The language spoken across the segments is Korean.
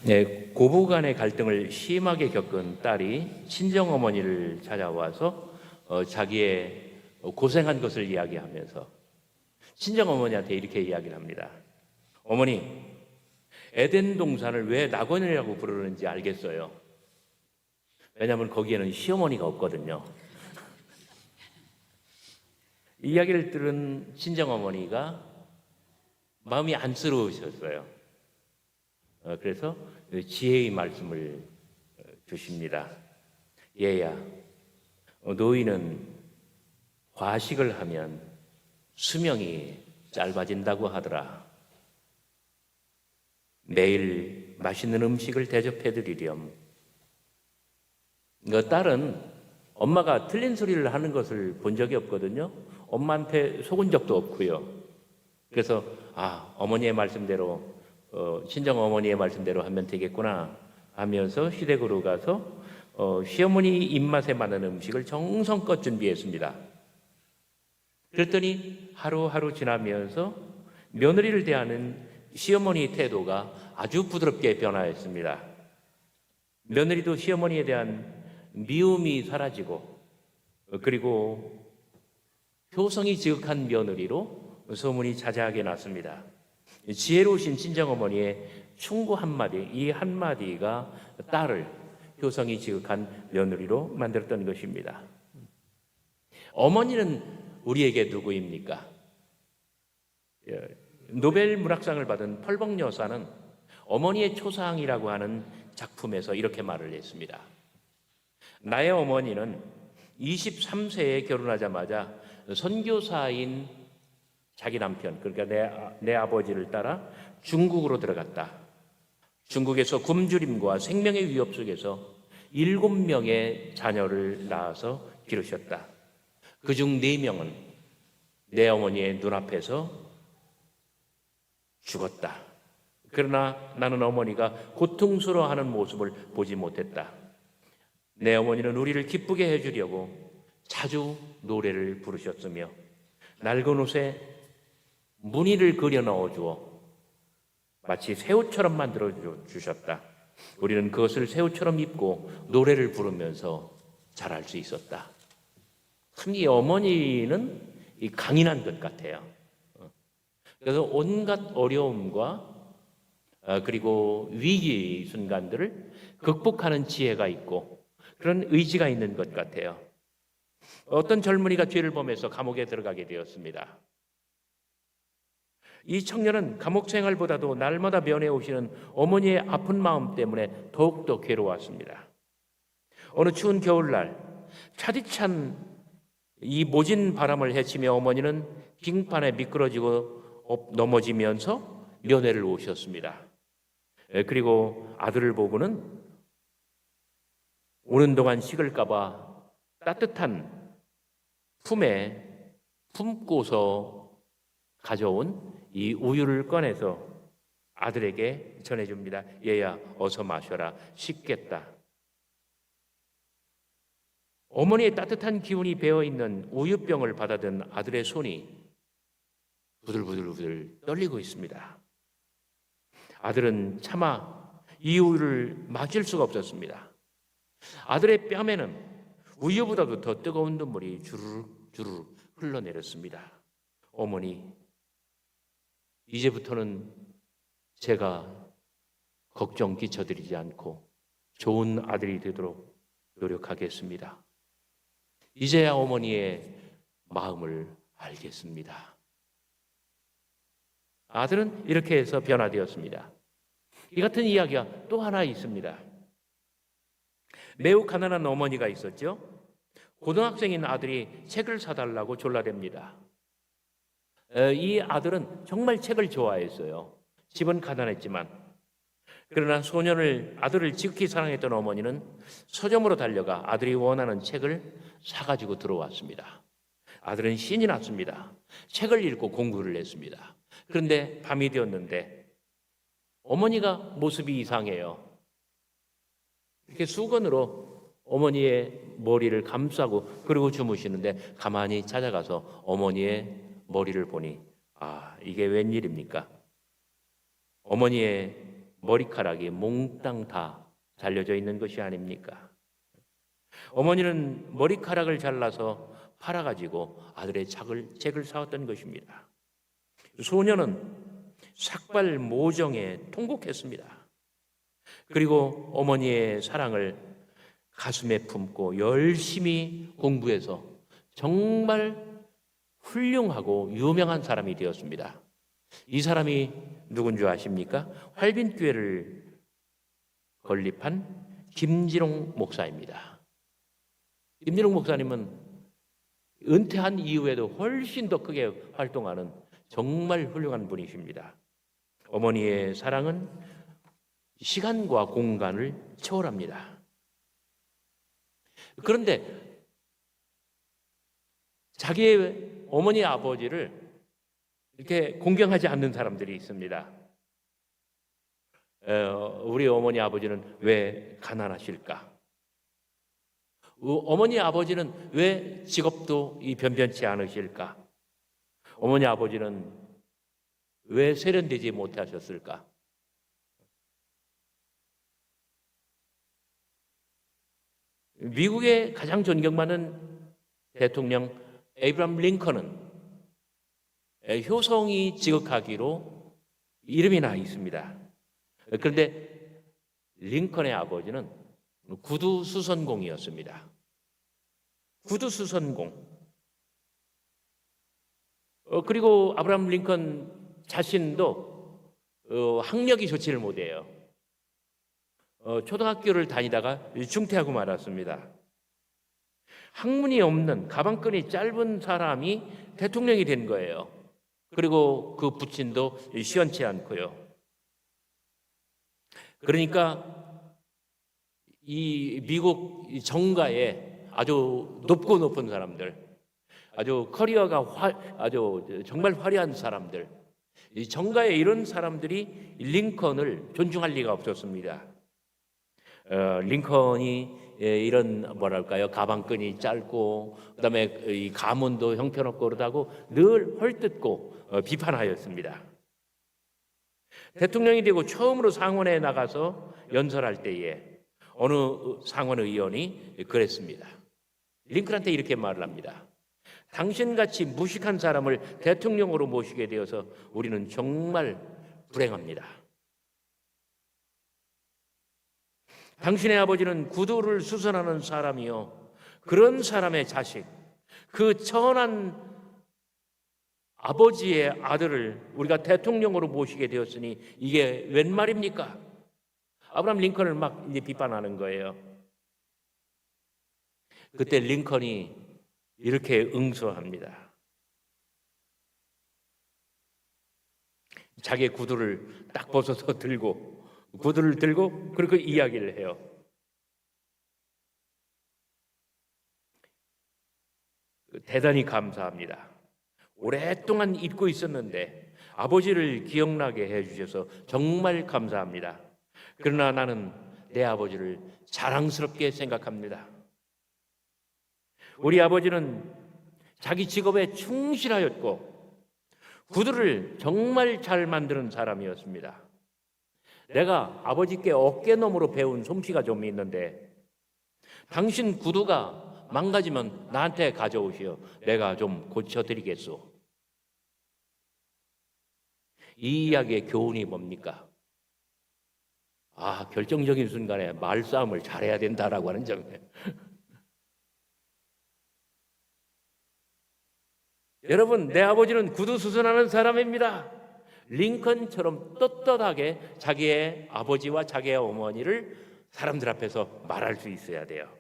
네, 고부 간의 갈등을 심하게 겪은 딸이 친정어머니를 찾아와서 자기의 고생한 것을 이야기하면서 친정어머니한테 이렇게 이야기를 합니다. 어머니, 에덴 동산을 왜 낙원이라고 부르는지 알겠어요. 왜냐하면 거기에는 시어머니가 없거든요. 이 이야기를 들은 친정어머니가 마음이 안쓰러우셨어요. 그래서 지혜의 말씀을 주십니다. 얘야, 노인은 과식을 하면 수명이 짧아진다고 하더라. 매일 맛있는 음식을 대접해 드리렴. 딸은 엄마가 틀린 소리를 하는 것을 본 적이 없거든요. 엄마한테 속은 적도 없고요. 그래서 어머니의 말씀대로 친정 어머니의 말씀대로 하면 되겠구나 하면서 시댁으로 가서 시어머니 입맛에 맞는 음식을 정성껏 준비했습니다. 그랬더니 하루하루 지나면서 며느리를 대하는 시어머니의 태도가 아주 부드럽게 변화했습니다. 며느리도 시어머니에 대한 미움이 사라지고, 그리고 효성이 지극한 며느리로 소문이 자자하게 났습니다. 지혜로우신 친정어머니의 충고 한마디, 이 한마디가 딸을 효성이 지극한 며느리로 만들었던 것입니다. 어머니는 우리에게 누구입니까? 노벨 문학상을 받은 펄벅 여사는 어머니의 초상이라고 하는 작품에서 이렇게 말을 했습니다. 나의 어머니는 23세에 결혼하자마자 선교사인 자기 남편, 그러니까 내 아버지를 따라 중국으로 들어갔다. 중국에서 굶주림과 생명의 위협 속에서 7명의 자녀를 낳아서 기르셨다. 그중 4명은 내 어머니의 눈앞에서 죽었다. 그러나 나는 어머니가 고통스러워하는 모습을 보지 못했다. 내 어머니는 우리를 기쁘게 해주려고 자주 노래를 부르셨으며 낡은 옷에 무늬를 그려 넣어주어 마치 새 옷처럼 만들어 주셨다. 우리는 그것을 새 옷처럼 입고 노래를 부르면서 자랄 수 있었다. 참 이 어머니는 강인한 것 같아요. 그래서 온갖 어려움과 그리고 위기 순간들을 극복하는 지혜가 있고 그런 의지가 있는 것 같아요. 어떤 젊은이가 죄를 범해서 감옥에 들어가게 되었습니다. 이 청년은 감옥 생활보다도 날마다 면회 오시는 어머니의 아픈 마음 때문에 더욱더 괴로웠습니다. 어느 추운 겨울날 차디찬 이 모진 바람을 헤치며 어머니는 빙판에 미끄러지고 넘어지면서 면회를 오셨습니다. 그리고 아들을 보고는 오는 동안 식을까봐 따뜻한 품에 품고서 가져온 이 우유를 꺼내서 아들에게 전해줍니다. 얘야, 어서 마셔라. 식겠다. 어머니의 따뜻한 기운이 배어있는 우유병을 받아든 아들의 손이 부들부들 떨리고 있습니다. 아들은 차마 이 우유를 마실 수가 없었습니다. 아들의 뺨에는 우유보다도 더 뜨거운 눈물이 주르륵 주르륵 흘러내렸습니다. 어머니, 이제부터는 제가 걱정 끼쳐드리지 않고 좋은 아들이 되도록 노력하겠습니다. 이제야 어머니의 마음을 알겠습니다. 아들은 이렇게 해서 변화되었습니다. 이 같은 이야기가 또 하나 있습니다. 매우 가난한 어머니가 있었죠. 고등학생인 아들이 책을 사달라고 졸라댑니다. 이 아들은 정말 책을 좋아했어요. 집은 가난했지만. 그러나 아들을 지극히 사랑했던 어머니는 서점으로 달려가 아들이 원하는 책을 사가지고 들어왔습니다. 아들은 신이 났습니다. 책을 읽고 공부를 했습니다. 그런데 밤이 되었는데 어머니가 모습이 이상해요. 이렇게 수건으로 어머니의 머리를 감싸고 그리고 주무시는데 가만히 찾아가서 어머니의 머리를 보니 이게 웬일입니까? 어머니의 머리카락이 몽땅 다 잘려져 있는 것이 아닙니까? 어머니는 머리카락을 잘라서 팔아가지고 아들의 책을 사왔던 것입니다. 소녀는 삭발 모정에 통곡했습니다. 그리고 어머니의 사랑을 가슴에 품고 열심히 공부해서 정말 훌륭하고 유명한 사람이 되었습니다. 이 사람이 누군 줄 아십니까? 활빈교회를 건립한 김진홍 목사입니다. 김진홍 목사님은 은퇴한 이후에도 훨씬 더 크게 활동하는 정말 훌륭한 분이십니다. 어머니의 사랑은 시간과 공간을 초월합니다. 그런데 자기의 어머니 아버지를 이렇게 공경하지 않는 사람들이 있습니다. 우리 어머니 아버지는 왜 가난하실까? 어머니 아버지는 왜 직업도 변변치 않으실까? 어머니 아버지는 왜 세련되지 못하셨을까? 미국의 가장 존경받는 대통령 에이브라함 링컨은 효성이 지극하기로 이름이 나 있습니다. 그런데 링컨의 아버지는 구두수선공이었습니다. 구두수선공. 그리고 아브라함 링컨 자신도 학력이 좋지를 못해요. 초등학교를 다니다가 중퇴하고 말았습니다. 학문이 없는 가방끈이 짧은 사람이 대통령이 된 거예요. 그리고 그 부친도 시원치 않고요. 그러니까 이 미국 정가에 아주 높은 사람들, 아주 커리어가 아주 정말 화려한 사람들, 이 정가에 이런 사람들이 링컨을 존중할 리가 없었습니다. 링컨이 이런 뭐랄까요, 가방끈이 짧고 그다음에 이 가문도 형편없고 그러다고 늘 헐뜯고 비판하였습니다. 대통령이 되고 처음으로 상원에 나가서 연설할 때에 어느 상원 의원이 그랬습니다. 링컨한테 이렇게 말을 합니다. 당신같이 무식한 사람을 대통령으로 모시게 되어서 우리는 정말 불행합니다. 당신의 아버지는 구두를 수선하는 사람이요, 그런 사람의 자식, 그 천한 아버지의 아들을 우리가 대통령으로 모시게 되었으니 이게 웬 말입니까? 아브라함 링컨을 막 이제 비판하는 거예요. 그때 링컨이 이렇게 응수합니다. 자기의 구두를 딱 벗어서 구두를 들고 그렇게 이야기를 해요. 대단히 감사합니다. 오랫동안 잊고 있었는데 아버지를 기억나게 해주셔서 정말 감사합니다. 그러나 나는 내 아버지를 자랑스럽게 생각합니다. 우리 아버지는 자기 직업에 충실하였고 구두를 정말 잘 만드는 사람이었습니다. 내가 아버지께 어깨너머로 배운 솜씨가 좀 있는데 당신 구두가 망가지면 나한테 가져오시오. 내가 좀 고쳐드리겠소. 이 이야기의 교훈이 뭡니까? 결정적인 순간에 말싸움을 잘해야 된다라고 하는 점이에요. 여러분, 내 아버지는 구두 수선하는 사람입니다. 링컨처럼 떳떳하게 자기의 아버지와 자기의 어머니를 사람들 앞에서 말할 수 있어야 돼요.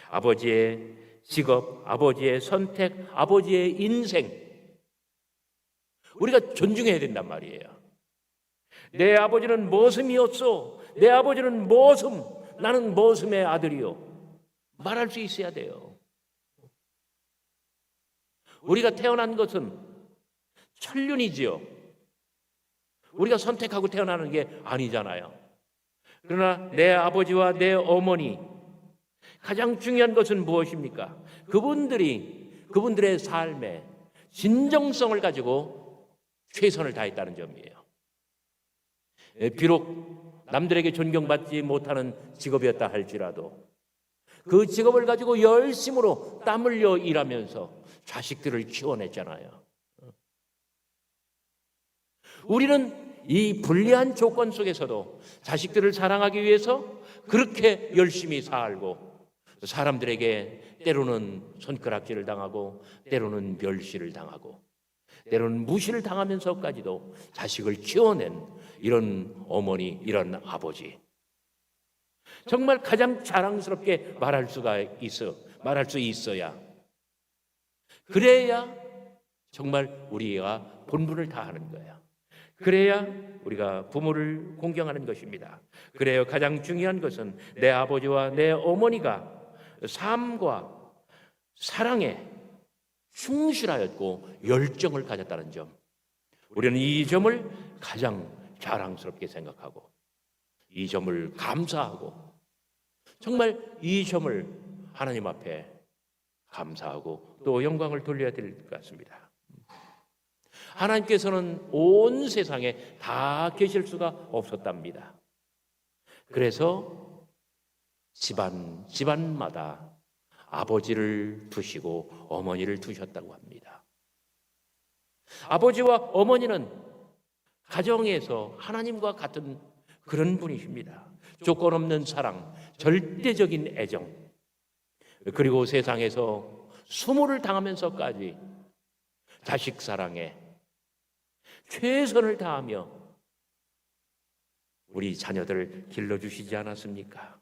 아버지의 직업, 아버지의 선택, 아버지의 인생, 우리가 존중해야 된단 말이에요. 내 아버지는 머슴이었소. 내 아버지는 머슴. 나는 머슴의 아들이요. 말할 수 있어야 돼요. 우리가 태어난 것은 천륜이지요. 우리가 선택하고 태어나는 게 아니잖아요. 그러나 내 아버지와 내 어머니, 가장 중요한 것은 무엇입니까? 그분들의 삶에 진정성을 가지고 최선을 다했다는 점이에요. 비록 남들에게 존경받지 못하는 직업이었다 할지라도 그 직업을 가지고 열심으로 땀 흘려 일하면서 자식들을 키워냈잖아요. 우리는 이 불리한 조건 속에서도 자식들을 사랑하기 위해서 그렇게 열심히 살고 사람들에게 때로는 손가락질을 당하고 때로는 멸시를 당하고 때로는 무시를 당하면서까지도 자식을 키워낸 이런 어머니, 이런 아버지, 정말 가장 자랑스럽게 말할 수 있어야, 그래야 정말 우리가 본분을 다하는 거예요. 그래야 우리가 부모를 공경하는 것입니다. 그래요. 가장 중요한 것은 내 아버지와 내 어머니가 삶과 사랑에 충실하였고 열정을 가졌다는 점, 우리는 이 점을 가장 자랑스럽게 생각하고 이 점을 감사하고 정말 이 점을 하나님 앞에 감사하고 또 영광을 돌려야 될 것 같습니다. 하나님께서는 온 세상에 다 계실 수가 없었답니다. 그래서 집안마다 아버지를 두시고 어머니를 두셨다고 합니다. 아버지와 어머니는 가정에서 하나님과 같은 그런 분이십니다. 조건 없는 사랑, 절대적인 애정, 그리고 세상에서 수모를 당하면서까지 자식 사랑에 최선을 다하며 우리 자녀들을 길러주시지 않았습니까?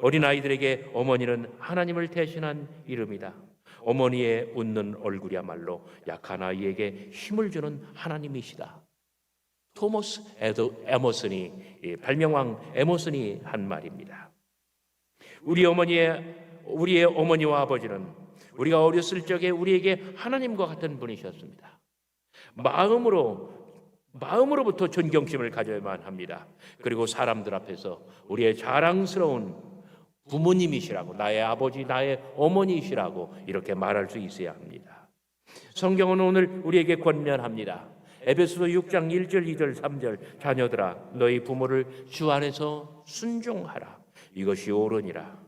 어린아이들에게 어머니는 하나님을 대신한 이름이다. 어머니의 웃는 얼굴이야말로 약한 아이에게 힘을 주는 하나님이시다. 토머스 에머슨이, 발명왕 에머슨이 한 말입니다. 우리의 어머니와 아버지는 우리가 어렸을 적에 우리에게 하나님과 같은 분이셨습니다. 마음으로부터 존경심을 가져야만 합니다. 그리고 사람들 앞에서 우리의 자랑스러운 부모님이시라고, 나의 아버지, 나의 어머니이시라고 이렇게 말할 수 있어야 합니다. 성경은 오늘 우리에게 권면합니다. 에베소서 6장 1절, 2절, 3절, 자녀들아 너희 부모를 주 안에서 순종하라. 이것이 옳으니라.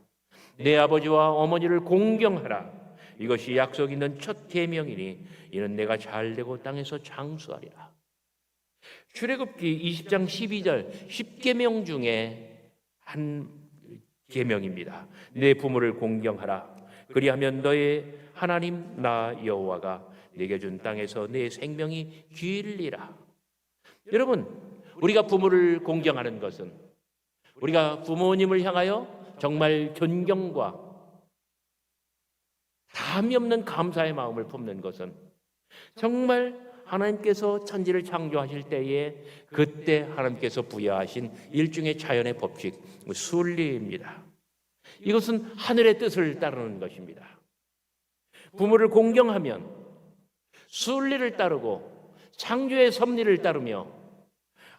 내 아버지와 어머니를 공경하라. 이것이 약속 있는 첫 계명이니 이는 내가 잘되고 땅에서 장수하리라. 출애굽기 20장 12절 10계명 중에 한 계명입니다. 내 부모를 공경하라. 그리하면 너의 하나님 나 여호와가 내게 준 땅에서 내 생명이 길리라. 여러분, 우리가 부모를 공경하는 것은, 우리가 부모님을 향하여 정말 존경과 담이 없는 감사의 마음을 품는 것은 정말 하나님께서 천지를 창조하실 때에 그때 하나님께서 부여하신 일종의 자연의 법칙, 순리입니다. 이것은 하늘의 뜻을 따르는 것입니다. 부모를 공경하면 순리를 따르고 창조의 섭리를 따르며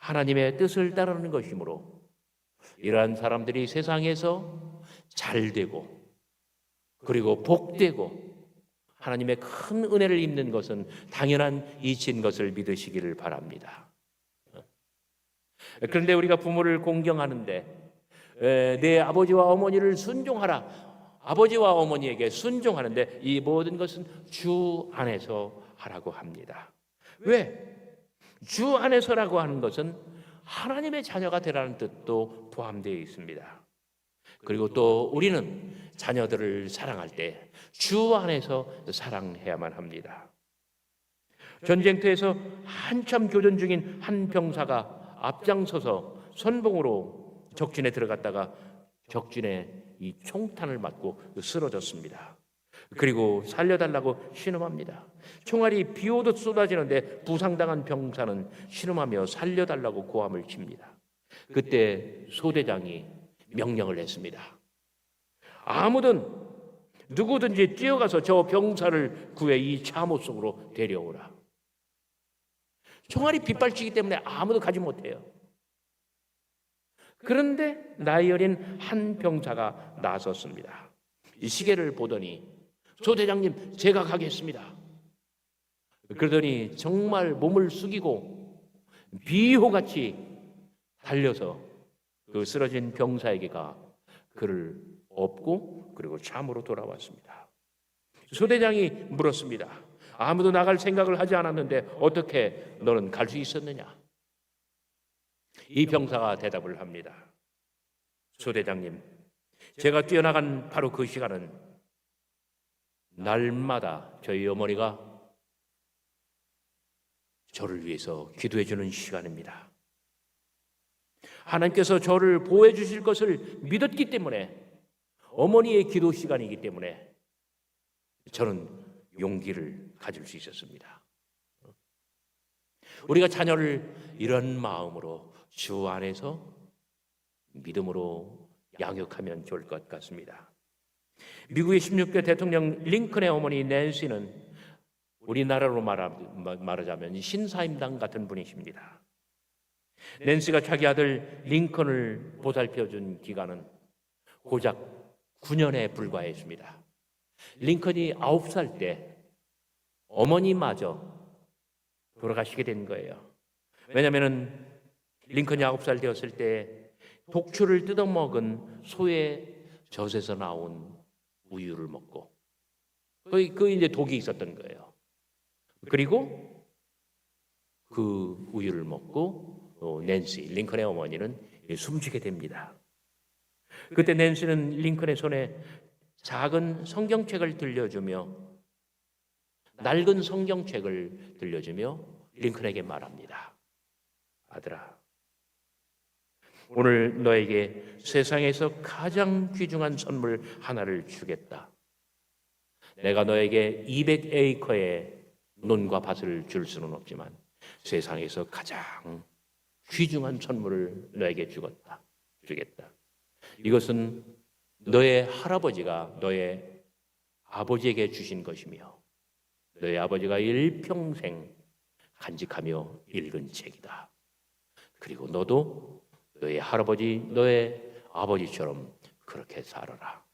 하나님의 뜻을 따르는 것이므로 이러한 사람들이 세상에서 잘되고 그리고 복되고 하나님의 큰 은혜를 입는 것은 당연한 이치인 것을 믿으시기를 바랍니다. 그런데 우리가 부모를 공경하는데 내 아버지와 어머니를 순종하라. 아버지와 어머니에게 순종하는데 이 모든 것은 주 안에서 하라고 합니다. 왜? 주 안에서라고 하는 것은 하나님의 자녀가 되라는 뜻도 포함되어 있습니다. 그리고 또 우리는 자녀들을 사랑할 때 주 안에서 사랑해야만 합니다. 전쟁터에서 한참 교전 중인 한 병사가 앞장서서 선봉으로 적진에 들어갔다가 적진에 이 총탄을 맞고 쓰러졌습니다. 그리고 살려달라고 신음합니다. 총알이 비 오듯 쏟아지는데 부상당한 병사는 신음하며 살려달라고 고함을 칩니다. 그때 소대장이 명령을 했습니다. 누구든지 뛰어가서 저 병사를 구해 이 참호 속으로 데려오라. 총알이 빗발치기 때문에 아무도 가지 못해요. 그런데 나이 어린 한 병사가 나섰습니다. 이 시계를 보더니 소대장님, 제가 가겠습니다. 그러더니 정말 몸을 숙이고 비호같이 달려서 그 쓰러진 병사에게 가 그를 업고 그리고 참으로 돌아왔습니다. 소대장이 물었습니다. 아무도 나갈 생각을 하지 않았는데 어떻게 너는 갈 수 있었느냐? 이 병사가 대답을 합니다. 소대장님, 제가 뛰어나간 바로 그 시간은 날마다 저희 어머니가 저를 위해서 기도해 주는 시간입니다. 하나님께서 저를 보호해 주실 것을 믿었기 때문에, 어머니의 기도 시간이기 때문에 저는 용기를 가질 수 있었습니다. 우리가 자녀를 이런 마음으로 주 안에서 믿음으로 양육하면 좋을 것 같습니다. 미국의 16대 대통령 링컨의 어머니 낸시는 우리나라로 말하자면 신사임당 같은 분이십니다. 낸시가 자기 아들 링컨을 보살펴준 기간은 고작 9년에 불과했습니다. 링컨이 9살 때 어머니마저 돌아가시게 된 거예요. 왜냐하면 링컨이 9살 되었을 때 독초를 뜯어먹은 소의 젖에서 나온 우유를 먹고 그 이제 독이 있었던 거예요. 그리고 그 우유를 먹고 낸시, 링컨의 어머니는 숨지게 됩니다. 그때 낸시는 링컨의 손에 작은 성경책을 들려주며, 낡은 성경책을 들려주며 링컨에게 말합니다. 아들아, 오늘 너에게 세상에서 가장 귀중한 선물 하나를 주겠다. 내가 너에게 200에이커의 논과 밭을 줄 수는 없지만 세상에서 가장 귀중한 선물을 너에게 주겠다. 이것은 너의 할아버지가 너의 아버지에게 주신 것이며 너의 아버지가 일평생 간직하며 읽은 책이다. 그리고 너도 너의 할아버지, 너의 아버지처럼 그렇게 살아라.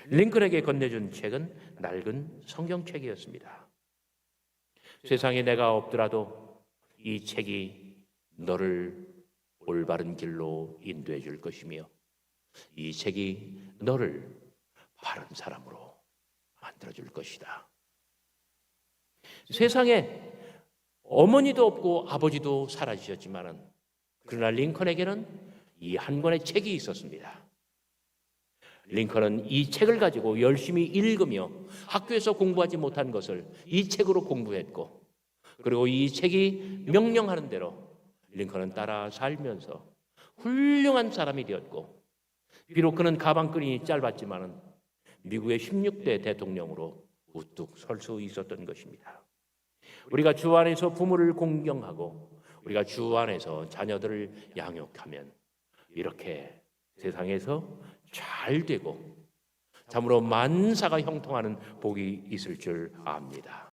링컨에게 건네준 책은 낡은 성경책이었습니다. 세상에 내가 없더라도 이 책이 너를 올바른 길로 인도해 줄 것이며 이 책이 너를 바른 사람으로 만들어 줄 것이다. 세상에 어머니도 없고 아버지도 사라지셨지만은 그러나 링컨에게는 이 한 권의 책이 있었습니다. 링컨은 이 책을 가지고 열심히 읽으며 학교에서 공부하지 못한 것을 이 책으로 공부했고, 그리고 이 책이 명령하는 대로 링컨은 따라 살면서 훌륭한 사람이 되었고, 비록 그는 가방끈이 짧았지만은 미국의 16대 대통령으로 우뚝 설 수 있었던 것입니다. 우리가 주 안에서 부모를 공경하고 우리가 주 안에서 자녀들을 양육하면 이렇게 세상에서 잘 되고 참으로 만사가 형통하는 복이 있을 줄 압니다.